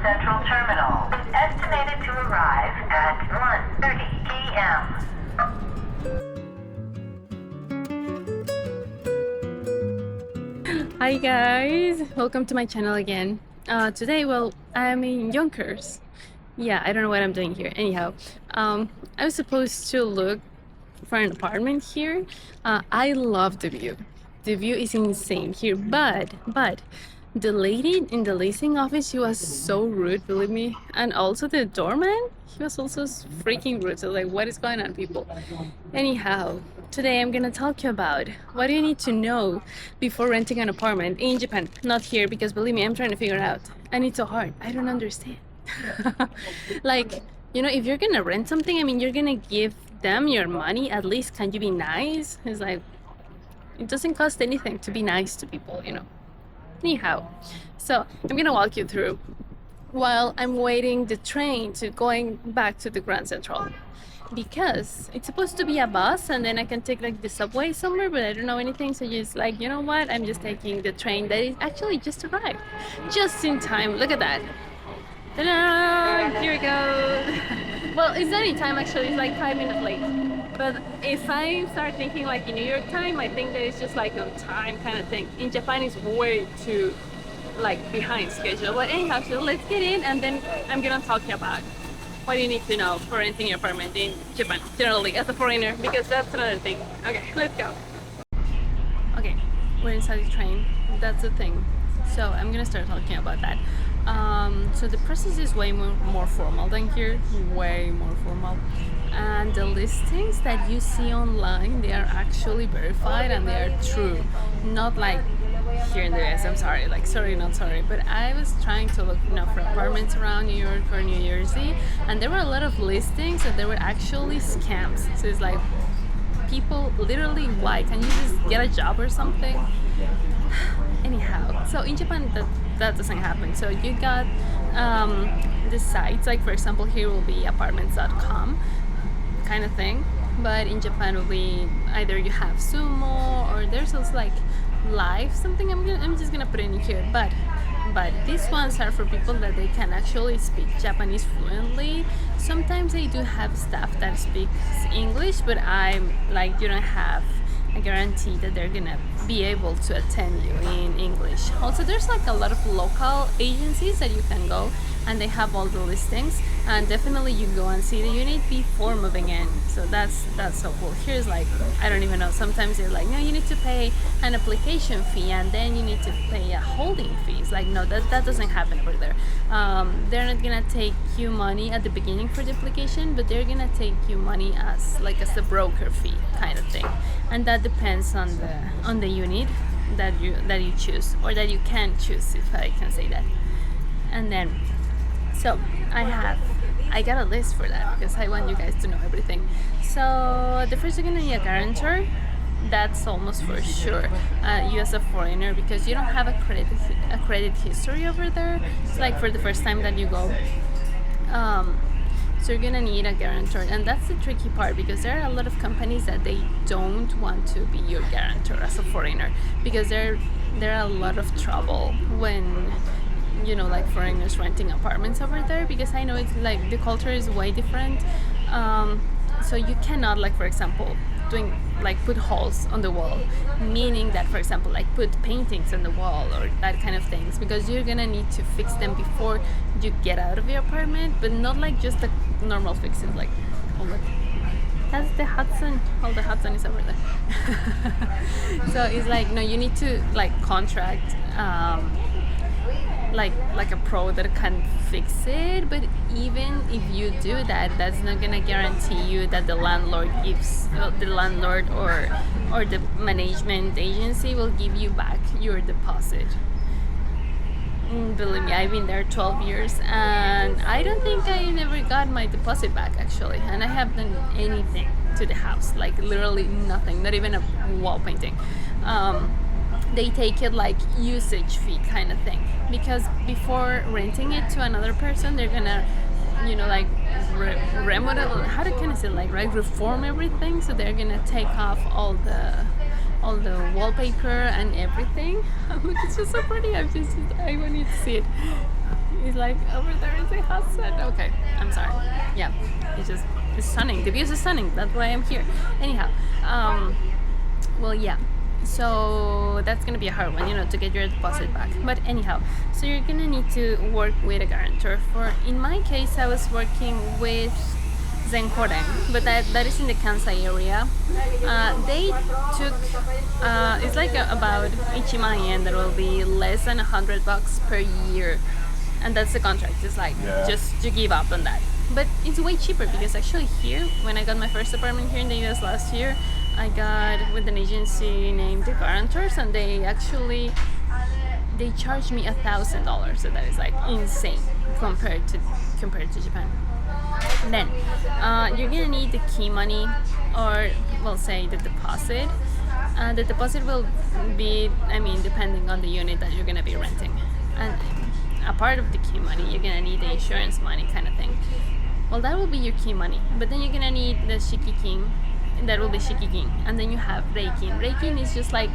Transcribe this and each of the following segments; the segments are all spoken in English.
Central Terminal. Estimated to arrive at 1:30 p.m. Hi guys, welcome to my channel again. Today, well, I'm in Yonkers. Yeah, I don't know what I'm doing here. Anyhow, I was supposed to look for an apartment here. I love the view. The view is insane here, but the lady in the leasing office, she was so rude, believe me. And also the doorman, he was also freaking rude. So like, what is going on, people? Anyhow, today I'm gonna talk to you about what do you need to know before renting an apartment in Japan. Not here, because believe me, I'm trying to figure it out. And it's so hard. I don't understand. Like, you know, if you're gonna rent something, I mean, you're gonna give them your money. At least can you be nice? It's like, it doesn't cost anything to be nice to people, you know. Anyhow, so I'm gonna walk you through while I'm waiting the train to going back to the Grand Central, because it's supposed to be a bus and then I can take like the subway somewhere, but I don't know anything. So just like, you know what, I'm just taking the train that is actually just arrived just in time. Look at that. Ta-da! Here we go. Well, it's not in time actually, it's like 5 minutes late. But if I start thinking like in New York time, I think that it's just like on time kind of thing. In Japan, it's way too like behind schedule. But anyhow, so let's get in, and then I'm gonna talk to you about what you need to know for renting your apartment in Japan, generally as a foreigner, because that's another thing. Okay, let's go. Okay, we're inside the train. That's the thing. So I'm gonna start talking about that. So the process is way more formal than here, way more formal. And the listings that you see online, they are actually verified and they are true. Not like here in the US, I'm sorry, like sorry, not sorry. But I was trying to look, you know, for apartments around New York or New Jersey, and there were a lot of listings and there were actually scams. So it's like, people literally, why? Can you just get a job or something? Anyhow, so in Japan that doesn't happen. So you got the sites, like for example here will be apartments.com kind of thing, but in Japan will be either you have Sumo or there's also like Live something. I'm just gonna put it in here, but these ones are for people that they can actually speak Japanese fluently. Sometimes they do have staff that speaks English, but I'm like, you don't have a guarantee that they're gonna be able to attend you in English. Also, there's like a lot of local agencies that you can go and they have all the listings, and definitely you go and see the unit before moving in. So that's so cool. Here's like, I don't even know, sometimes they're like, no, you need to pay an application fee and then you need to pay a holding fee. It's like, no, that doesn't happen over there. They're not gonna take you money at the beginning for the application, but they're gonna take you money as a broker fee kind of thing, and that depends on the unit that you choose, or that you can choose, if I can say that. And then, so I got a list for that because I want you guys to know everything. So the first, you're gonna need a guarantor. That's almost for sure. You as a foreigner, because you don't have a credit history over there. It's like for the first time that you go. So you're gonna need a guarantor, and that's the tricky part, because there are a lot of companies that they don't want to be your guarantor as a foreigner, because there are a lot of trouble when, you know, like foreigners renting apartments over there, because I know it's like the culture is way different. So you cannot, like for example, put holes on the wall, meaning that, for example, like put paintings on the wall or that kind of things, because you're gonna need to fix them before you get out of your apartment, but not like just the normal fixes. Like, oh look, that's the Hudson. Oh, the Hudson is over there. So it's like, no, you need to like contract like a pro that can fix it. But even if you do that, that's not gonna guarantee you that the landlord or the management agency will give you back your deposit. Believe me, I've been there 12 years and I don't think I never got my deposit back actually, and I haven't done anything to the house, like literally nothing, not even a wall painting. They take it like usage fee kind of thing, because before renting it to another person, they're gonna, you know, like remodel, how can I say, like, right, reform everything. So they're gonna take off all the wallpaper and everything. Look, it's just so pretty. I want you to see it. It's like over there is a hot sun. Okay, I'm sorry. Yeah, it's stunning. The views are stunning. That's why I'm here. Anyhow, well, yeah. So that's gonna be a hard one, to get your deposit back. But anyhow, so you're gonna need to work with a guarantor. In my case, I was working with Zenkoren, but that is in the Kansai area. They took it's like about Ichiman yen. That will be less than $100 per year, and that's the contract. It's like just to give up on that. But it's way cheaper because actually here, when I got my first apartment here in the US last year, I got with an agency named the Guarantors, and they charged me $1,000. So that is like insane compared to Japan. Then you're gonna need the key money, or we'll say the deposit. The deposit will be, depending on the unit that you're gonna be renting, and a part of the key money, you're gonna need the insurance money kind of thing. Well, that will be your key money, but then you're gonna need the shikikin. That will be shikikin, and then you have reikin. Reikin is just like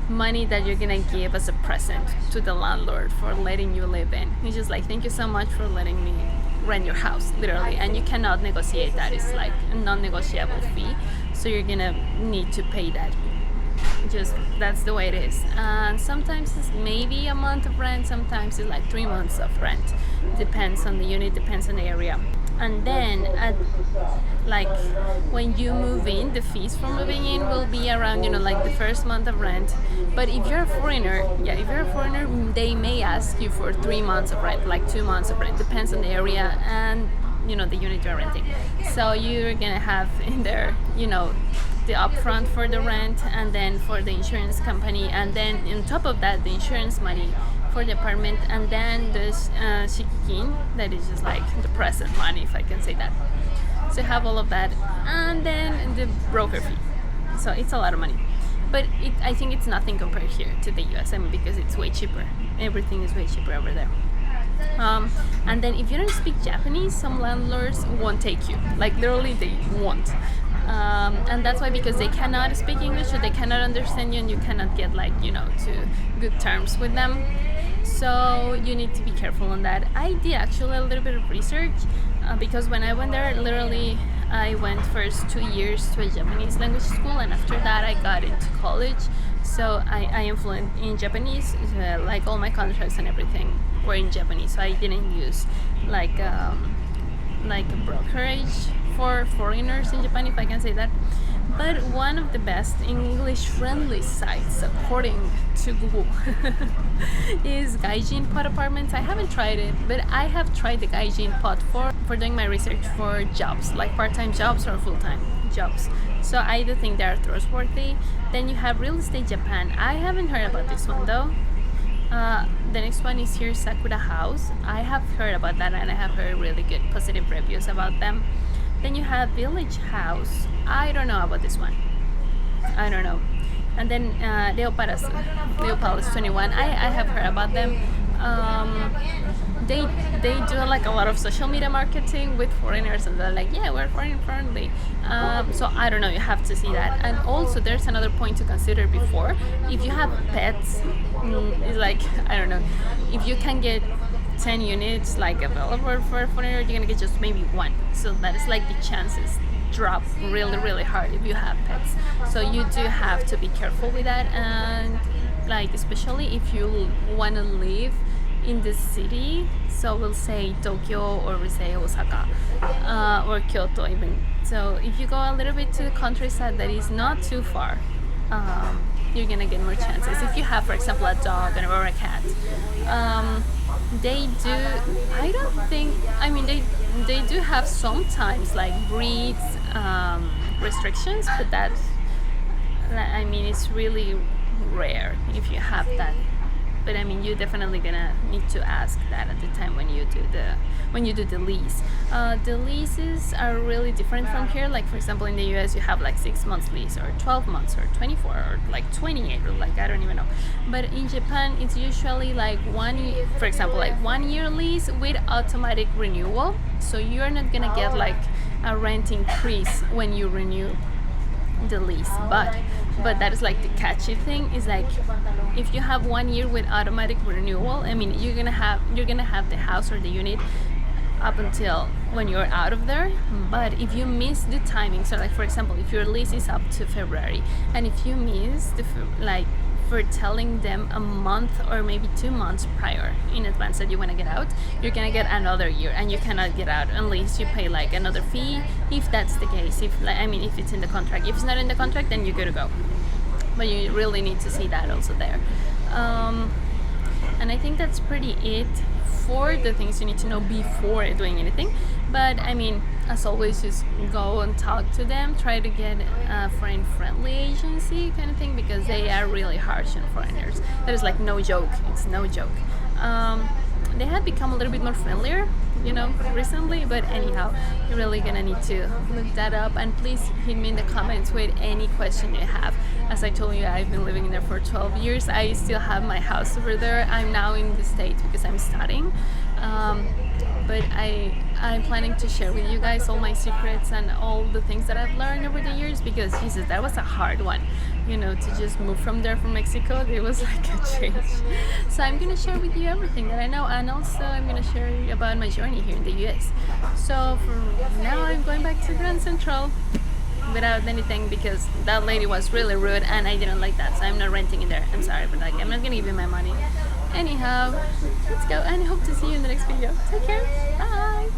money that you're gonna give as a present to the landlord for letting you live in. It's just like, thank you so much for letting me rent your house, literally, and you cannot negotiate that. It's like a non-negotiable fee, so you're gonna need to pay that. Just that's the way it is. And sometimes it's maybe a month of rent, sometimes it's like 3 months of rent. Depends on the unit, depends on the area. And then when you move in, the fees for moving in will be around like the first month of rent. But if you're a foreigner, they may ask you for 3 months of rent, like 2 months of rent. Depends on the area and the unit you're renting. So you're gonna have in there the upfront for the rent, and then for the insurance company, and then on top of that the insurance money for the apartment, and then the shikikin, that is just like the present money, if I can say that. So you have all of that, and then the broker fee. So it's a lot of money, but I think it's nothing compared here to the US. Because it's way cheaper. Everything is way cheaper over there. And then if you don't speak Japanese, some landlords won't take you. Like literally, they won't. And that's why, because they cannot speak English, or they cannot understand you, and you cannot get to good terms with them. So you need to be careful on that. I did actually a little bit of research because when I went there, literally I went first 2 years to a Japanese language school, and after that I got into college. So I am fluent in Japanese, like all my contracts and everything were in Japanese. So I didn't use like a brokerage for foreigners in Japan, if I can say that. But one of the best English-friendly sites, according to Google, is GaijinPot Apartments. I haven't tried it, but I have tried the GaijinPot for doing my research for jobs, like part-time jobs or full-time jobs. So I do think they are trustworthy. Then you have Real Estate Japan. I haven't heard about this one though. The next one is here, Sakura House. I have heard about that, and I have heard really good positive reviews about them. Then you have Village House. I don't know about this one. I don't know. And then LeoPalace 21. I have heard about them. They do like a lot of social media marketing with foreigners, and they're like, yeah, we're foreign friendly. So I don't know. You have to see that. And also, there's another point to consider before. If you have pets, it's like, I don't know. If you can get 10 units like available for a foreigner, you're gonna get just maybe one. So that is like the chances drop really, really hard if you have pets. So you do have to be careful with that, and like especially if you want to live in the city. So we'll say Tokyo, or we say Osaka, or Kyoto even. So if you go a little bit to the countryside that is not too far, you're gonna get more chances. If you have, for example, a dog or a cat, they do, I don't think, they do have sometimes like breeds restrictions, but that's, it's really rare if you have that. But you're definitely gonna need to ask that at the time when you do the lease. The leases are really different from here. Like for example, in the US, you have like 6 months lease, or 12 months, or 24, or like 28, or like I don't even know. But in Japan, it's usually like 1 year, for example, like 1 year lease with automatic renewal. So you're not gonna get like a rent increase when you renew. the lease. But that is like the catchy thing is like if you have 1 year with automatic renewal, I mean you're gonna have the house or the unit up until when you're out of there. But if you miss the timing, so like for example, if your lease is up to February, and if you miss like for telling them a month or maybe 2 months prior in advance that you want to get out, you're gonna get another year, and you cannot get out unless you pay like another fee, if that's the case. If like, I mean, if it's in the contract. If it's not in the contract, then you're good to go. But you really need to see that also there. And I think that's pretty it for the things you need to know before doing anything. But I mean, as always, just go and talk to them. Try to get a friendly agency kind of thing, because they are really harsh on foreigners. That is like no joke. It's no joke. They have become a little bit more friendlier, recently. But anyhow, you're really gonna need to look that up. And please hit me in the comments with any question you have. As I told you, I've been living there for 12 years. I still have my house over there. I'm now in the States because I'm studying. But I'm planning to share with you guys all my secrets and all the things that I've learned over the years, because Jesus, that was a hard one, to just move from Mexico. It was like a change. So I'm gonna share with you everything that I know, and also I'm gonna share about my journey here in the US. So for now, I'm going back to Grand Central without anything, because that lady was really rude and I didn't like that, so I'm not renting in there. I'm sorry, but I'm not gonna give you my money. Anyhow, let's go, and I hope to see you in the next video. Take care. Bye.